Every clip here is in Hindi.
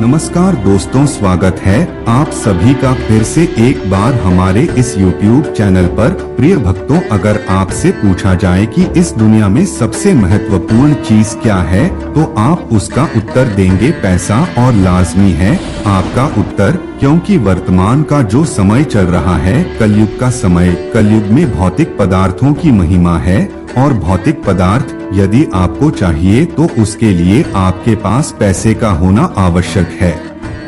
नमस्कार दोस्तों, स्वागत है आप सभी का फिर से एक बार हमारे इस YouTube चैनल पर। प्रिय भक्तों, अगर आपसे पूछा जाए कि इस दुनिया में सबसे महत्वपूर्ण चीज क्या है, तो आप उसका उत्तर देंगे पैसा, और लाजमी है आपका उत्तर, क्योंकि वर्तमान का जो समय चल रहा है, कलयुग का समय, कलयुग में भौतिक पदार्थों की महिमा है। और भौतिक पदार्थ यदि आपको चाहिए तो उसके लिए आपके पास पैसे का होना आवश्यक है।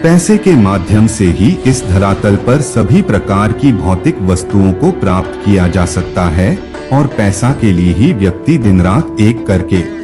पैसे के माध्यम से ही इस धरातल पर सभी प्रकार की भौतिक वस्तुओं को प्राप्त किया जा सकता है, और पैसा के लिए ही व्यक्ति दिन रात एक करके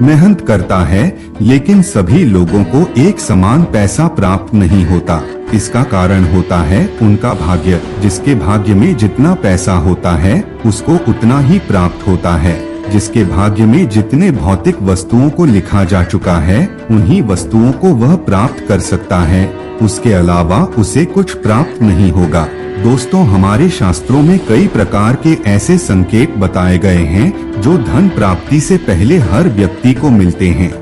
मेहनत करता है, लेकिन सभी लोगों को एक समान पैसा प्राप्त नहीं होता। इसका कारण होता है उनका भाग्य। जिसके भाग्य में जितना पैसा होता है उसको उतना ही प्राप्त होता है। जिसके भाग्य में जितने भौतिक वस्तुओं को लिखा जा चुका है, उन्हीं वस्तुओं को वह प्राप्त कर सकता है, उसके अलावा उसे कुछ प्राप्त नहीं होगा। दोस्तों, हमारे शास्त्रों में कई प्रकार के ऐसे संकेत बताए गए हैं जो धन प्राप्ति से पहले हर व्यक्ति को मिलते हैं।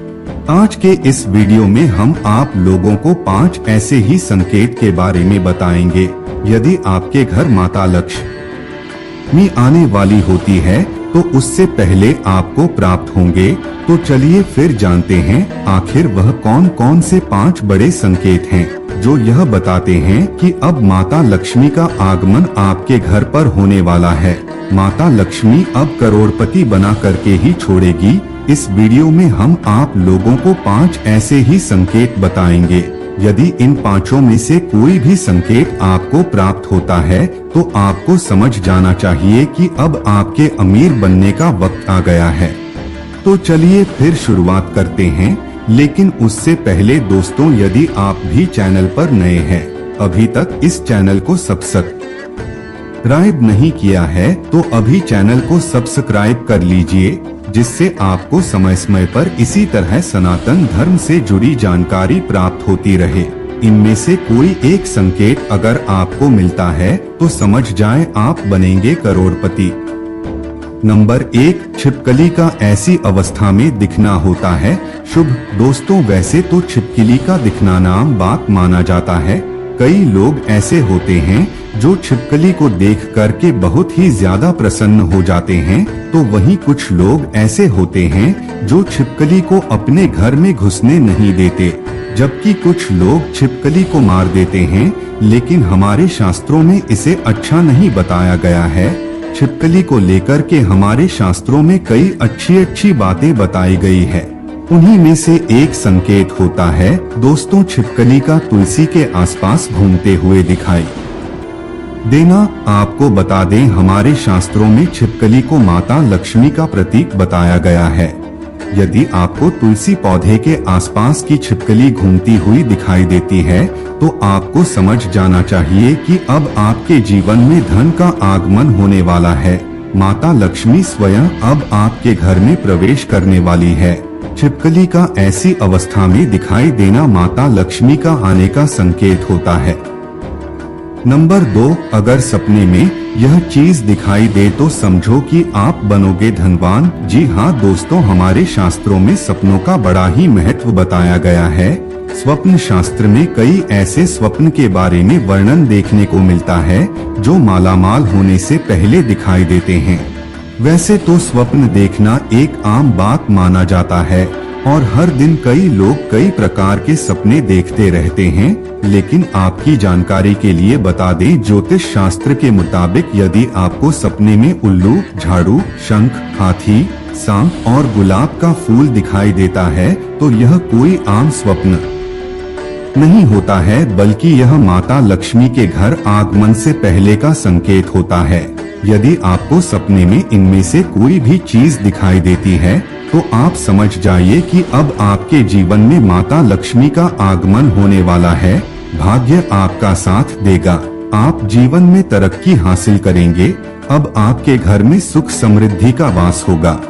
आज के इस वीडियो में हम आप लोगों को 5 ऐसे ही संकेत के बारे में बताएंगे। यदि आपके घर माता लक्ष्मी आने वाली होती है तो उससे पहले आपको प्राप्त होंगे। तो चलिए फिर जानते हैं आखिर वह कौन कौन से 5 बड़े संकेत हैं जो यह बताते हैं कि अब माता लक्ष्मी का आगमन आपके घर पर होने वाला है। माता लक्ष्मी अब करोड़पति बना करके ही छोड़ेगी। इस वीडियो में हम आप लोगों को 5 ऐसे ही संकेत बताएंगे। यदि इन 5 में से कोई भी संकेत आपको प्राप्त होता है तो आपको समझ जाना चाहिए कि अब आपके अमीर बनने का वक्त आ गया है। तो चलिए फिर शुरुआत करते हैं, लेकिन उससे पहले दोस्तों, यदि आप भी चैनल पर नए हैं, अभी तक इस चैनल को सब्सक्राइब नहीं किया है, तो अभी चैनल को सब्सक्राइब कर लीजिए, जिससे आपको समय समय पर इसी तरह सनातन धर्म से जुड़ी जानकारी प्राप्त होती रहे। इनमें से कोई एक संकेत अगर आपको मिलता है तो समझ जाएं आप बनेंगे करोड़पति। नंबर 1, छिपकली का ऐसी अवस्था में दिखना होता है शुभ। दोस्तों, वैसे तो छिपकली का दिखना नाम बात माना जाता है। कई लोग ऐसे होते हैं जो छिपकली को देख करके बहुत ही ज्यादा प्रसन्न हो जाते हैं, तो वहीं कुछ लोग ऐसे होते हैं जो छिपकली को अपने घर में घुसने नहीं देते, जबकि कुछ लोग छिपकली को मार देते हैं। लेकिन हमारे शास्त्रों में इसे अच्छा नहीं बताया गया है। छिपकली को लेकर के हमारे शास्त्रों में कई अच्छी अच्छी बातें बताई गई है। उन्हीं में से एक संकेत होता है दोस्तों, छिपकली का तुलसी के आसपास घूमते हुए दिखाई देना। आपको बता दें, हमारे शास्त्रों में छिपकली को माता लक्ष्मी का प्रतीक बताया गया है। यदि आपको तुलसी पौधे के आसपास की छिपकली घूमती हुई दिखाई देती है तो आपको समझ जाना चाहिए कि अब आपके जीवन में धन का आगमन होने वाला है। माता लक्ष्मी स्वयं अब आपके घर में प्रवेश करने वाली है। छिपकली का ऐसी अवस्था में दिखाई देना माता लक्ष्मी का आने का संकेत होता है। नंबर 2, अगर सपने में यह चीज दिखाई दे तो समझो कि आप बनोगे धनवान। जी हाँ दोस्तों, हमारे शास्त्रों में सपनों का बड़ा ही महत्व बताया गया है। स्वप्न शास्त्र में कई ऐसे स्वप्न के बारे में वर्णन देखने को मिलता है जो मालामाल होने से पहले दिखाई देते हैं। वैसे तो स्वप्न देखना एक आम बात माना जाता है और हर दिन कई लोग कई प्रकार के सपने देखते रहते हैं, लेकिन आपकी जानकारी के लिए बता दें, ज्योतिष शास्त्र के मुताबिक यदि आपको सपने में उल्लू, झाड़ू, शंख, हाथी, सांप और गुलाब का फूल दिखाई देता है तो यह कोई आम स्वप्न नहीं होता है, बल्कि यह माता लक्ष्मी के घर आगमन से पहले का संकेत होता है। यदि आपको सपने में इनमें से कोई भी चीज दिखाई देती है तो आप समझ जाइए कि अब आपके जीवन में माता लक्ष्मी का आगमन होने वाला है। भाग्य आपका साथ देगा, आप जीवन में तरक्की हासिल करेंगे। अब आपके घर में सुख समृद्धि का वास होगा।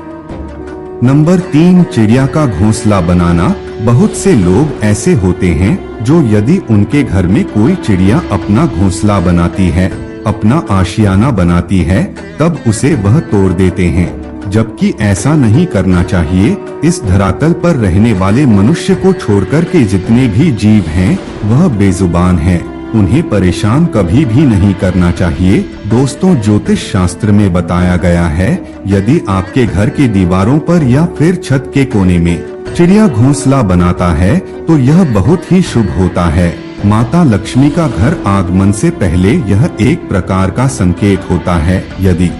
नंबर 3, चिड़िया का घोंसला बनाना। बहुत से लोग ऐसे होते हैं जो यदि उनके घर में कोई चिड़िया अपना घोंसला बनाती है, अपना आशियाना बनाती है, तब उसे वह तोड़ देते हैं। जबकि ऐसा नहीं करना चाहिए। इस धरातल पर रहने वाले मनुष्य को छोड़कर के जितने भी जीव हैं वह बेजुबान हैं, उन्हें परेशान कभी भी नहीं करना चाहिए। दोस्तों, ज्योतिष शास्त्र में बताया गया है, यदि आपके घर के दीवारों पर या फिर छत के कोने में चिड़िया घोंसला बनाता है तो यह बहुत ही शुभ होता है। माता लक्ष्मी का घर आगमन से पहले यह एक प्रकार का संकेत होता है। यदि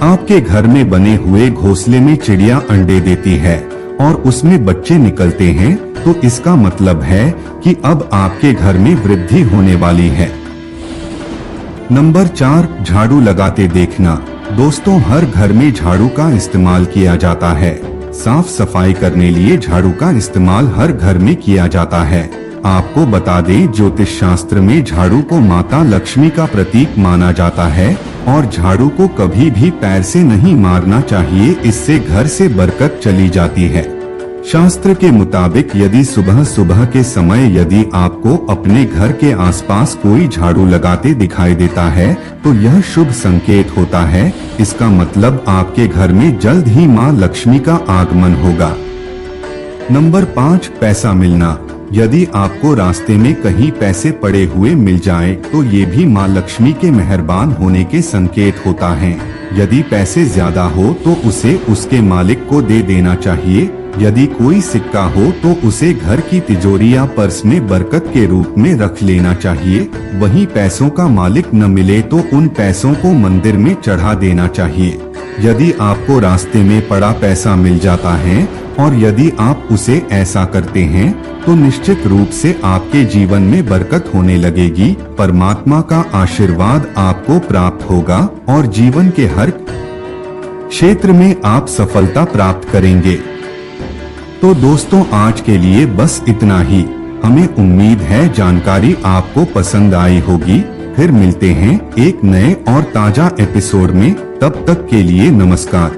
आपके घर में बने हुए घोंसले में चिड़िया अंडे देती है और उसमें बच्चे निकलते हैं तो इसका मतलब है कि अब आपके घर में वृद्धि होने वाली है। नंबर 4, झाड़ू लगाते देखना। दोस्तों, हर घर में झाड़ू का इस्तेमाल किया जाता है। साफ सफाई करने लिए झाड़ू का इस्तेमाल हर घर में किया जाता है। आपको बता दें, ज्योतिष शास्त्र में झाड़ू को माता लक्ष्मी का प्रतीक माना जाता है और झाड़ू को कभी भी पैर से नहीं मारना चाहिए, इससे घर से बरकत चली जाती है। शास्त्र के मुताबिक यदि सुबह सुबह के समय यदि आपको अपने घर के आसपास कोई झाड़ू लगाते दिखाई देता है तो यह शुभ संकेत होता है। इसका मतलब आपके घर में जल्द ही मां लक्ष्मी का आगमन होगा। नंबर 5, पैसा मिलना। यदि आपको रास्ते में कहीं पैसे पड़े हुए मिल जाएं, तो ये भी मां लक्ष्मी के मेहरबान होने के संकेत होता है। यदि पैसे ज्यादा हो तो उसे उसके मालिक को दे देना चाहिए। यदि कोई सिक्का हो तो उसे घर की तिजोरी या पर्स में बरकत के रूप में रख लेना चाहिए। वहीं पैसों का मालिक न मिले तो उन पैसों को मंदिर में चढ़ा देना चाहिए। यदि आपको रास्ते में पड़ा पैसा मिल जाता है और यदि आप उसे ऐसा करते हैं तो निश्चित रूप से आपके जीवन में बरकत होने लगेगी। परमात्मा का आशीर्वाद आपको प्राप्त होगा और जीवन के हर क्षेत्र में आप सफलता प्राप्त करेंगे। तो दोस्तों, आज के लिए बस इतना ही। हमें उम्मीद है जानकारी आपको पसंद आई होगी। फिर मिलते हैं एक नए और ताजा एपिसोड में। तब तक के लिए नमस्कार।